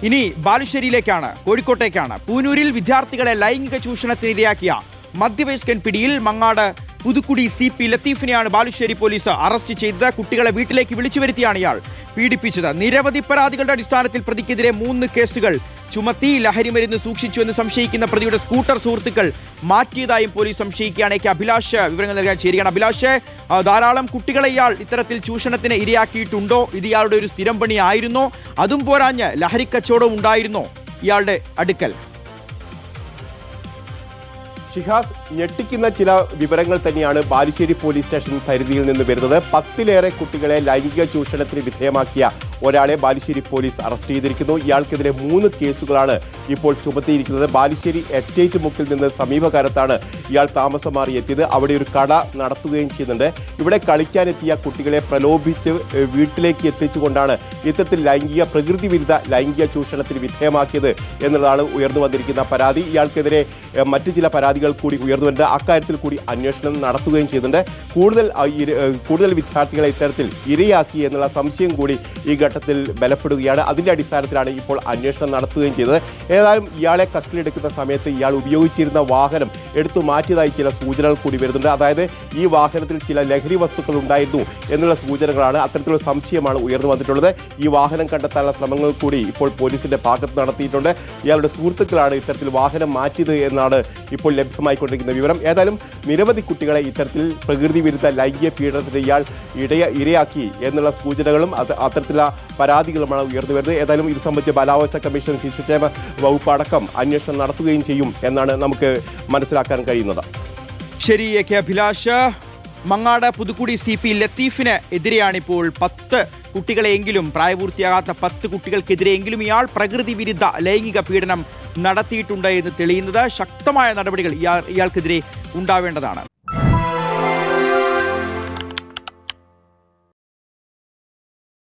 ഇനി ബാലുശ്ശേരിയിലേക്കാണ്, കോഴിക്കോട്ടേക്കാണ്. പൂനൂരിൽ വിദ്യാർത്ഥികളെ ലൈംഗിക ചൂഷണത്തിനിരയാക്കിയ മധ്യവയസ്കൻ പിടിയിൽ. മങ്ങാട് പുതുക്കുടി CP ലത്തീഫിനെയാണ് ബാലുശ്ശേരി പോലീസ് അറസ്റ്റ് ചെയ്തത്. കുട്ടികളെ വീട്ടിലേക്ക് വിളിച്ചു വരുത്തിയാണ് ഇയാൾ പീഡിപ്പിച്ചത്. നിരവധി പരാതികളുടെ അടിസ്ഥാനത്തിൽ പ്രതിക്കെതിരെ 3 കേസുകൾ ചുമത്തി. ലഹരിമരുന്ന് സൂക്ഷിച്ചുവെന്ന് സംശയിക്കുന്ന പ്രതിയുടെ സ്കൂട്ടർ സുഹൃത്തുക്കൾ മാറ്റിയതായും പോലീസ് സംശയിക്കുകയാണ്. അഭിലാഷ് വിവരങ്ങൾ നൽകാൻ ചേരുകയാണ്. അഭിലാഷ്, ധാരാളം കുട്ടികളെ ഇയാൾ ഇത്തരത്തിൽ ചൂഷണത്തിന് ഇരയാക്കിയിട്ടുണ്ടോ? ഇത് ഇയാളുടെ ഒരു സ്ഥിരം പണിയായിരുന്നോ? അതും പോരാഞ്ഞ് ലഹരിക്കച്ചവടവും ഉണ്ടായിരുന്നോ ഇയാളുടെ അടുക്കൽ? ഷിഹാസ്, ഞെട്ടിക്കുന്ന ചില വിവരങ്ങൾ തന്നെയാണ് ബാലുശ്ശേരി പോലീസ് സ്റ്റേഷൻ പരിധിയിൽ നിന്ന് വരുന്നത്. 10ലേറെ കുട്ടികളെ ലൈംഗിക ചൂഷണത്തിന് വിധേയമാക്കിയ ഒരാളെ ബാലുശ്ശേരി പോലീസ് അറസ്റ്റ് ചെയ്തിരിക്കുന്നു. ഇയാൾക്കെതിരെ 3 കേസുകളാണ് ഇപ്പോൾ ചുമത്തിയിരിക്കുന്നത്. ബാലുശ്ശേരി എസ്റ്റേറ്റ് മുക്കിൽ നിന്ന് സമീപകാലത്താണ് ഇയാൾ താമസം മാറി എത്തിയത്. അവിടെ ഒരു കട നടത്തുകയും ചെയ്യുന്നുണ്ട്. ഇവിടെ കളിക്കാനെത്തിയ കുട്ടികളെ പ്രലോഭിച്ച് വീട്ടിലേക്ക് എത്തിച്ചുകൊണ്ടാണ് ഇത്തരത്തിൽ പ്രകൃതി വിരുദ്ധ ലൈംഗിക ചൂഷണത്തിന് വിധേയമാക്കിയത് എന്നതാണ് ഉയർന്നു വന്നിരിക്കുന്ന പരാതി. ഇയാൾക്കെതിരെ മറ്റു ചില പരാതികൾ കൂടി ഉയർന്നു വരുന്നുണ്ട്. അക്കാര്യത്തിൽ കൂടി അന്വേഷണം നടത്തുകയും ചെയ്യുന്നുണ്ട്. കൂടുതൽ വിദ്യാർത്ഥികളെ ഇത്തരത്തിൽ ഇരയാക്കി എന്നുള്ള സംശയം കൂടി ഈ ഘട്ടത്തിൽ ബലപ്പെടുകയാണ്. അതിന്റെ അടിസ്ഥാനത്തിലാണ് ഇപ്പോൾ അന്വേഷണം നടത്തുകയും ചെയ്തത്. ഏതായാലും ഇയാളെ കസ്റ്റഡിയിലെടുക്കുന്ന സമയത്ത് ഇയാൾ ഉപയോഗിച്ചിരുന്ന വാഹനം എടുത്തു മാറ്റിയതായി ചില സൂചനകൾ കൂടി വരുന്നുണ്ട്. അതായത് ഈ വാഹനത്തിൽ ചില ലഹരി വസ്തുക്കൾ ഉണ്ടായിരുന്നു എന്നുള്ള സൂചനകളാണ്, അത്തരത്തിലുള്ള സംശയമാണ് ഉയർന്നു വന്നിട്ടുള്ളത്. ഈ വാഹനം കണ്ടെത്താനുള്ള ശ്രമങ്ങൾ കൂടി ഇപ്പോൾ പോലീസിന്റെ ഭാഗത്ത് നടത്തിയിട്ടുണ്ട്. ഇയാളുടെ സുഹൃത്തുക്കളാണ് ഇത്തരത്തിൽ വാഹനം മാറ്റിയത് എന്നാണ് ഇപ്പോൾ ലഭ്യമായിക്കൊണ്ടിരിക്കുന്ന വിവരം. ഏതായാലും നിരവധി കുട്ടികളെ ഇത്തരത്തിൽ പ്രകൃതി വിരുദ്ധ ലൈംഗിക പീഡനത്തിന് ഇയാൾ ഇരയാക്കി എന്നുള്ള സൂചനകളും അത്തരത്തിലുള്ള പരാതികളുമാണ് ഉയർന്നു വരുന്നത്. ഏതായാലും ഇത് സംബന്ധിച്ച് ബാലാവകാശ കമ്മീഷൻ, ശിശുക്ഷേമ വകുപ്പ് അടക്കം അന്വേഷണം നടത്തുകയും ചെയ്യും എന്നാണ് നമുക്ക് മനസ്സിലാക്കാൻ കഴിയുന്നത്. ശരി, അഭിലാഷ്. മങ്ങാട് പുതുക്കുടി CP ലത്തീഫിന് എതിരെയാണിപ്പോൾ 10 കുട്ടികളെയെങ്കിലും, പ്രായപൂർത്തിയാകാത്ത 10 കുട്ടികൾക്കെതിരെയെങ്കിലും ഇയാൾ പ്രകൃതി വിരുദ്ധ ലൈംഗിക പീഡനം നടത്തിയിട്ടുണ്ട് എന്ന് തെളിയുന്നത്. ശക്തമായ നടപടികൾ ഇയാൾക്കെതിരെ ഉണ്ടാവേണ്ടതാണ്.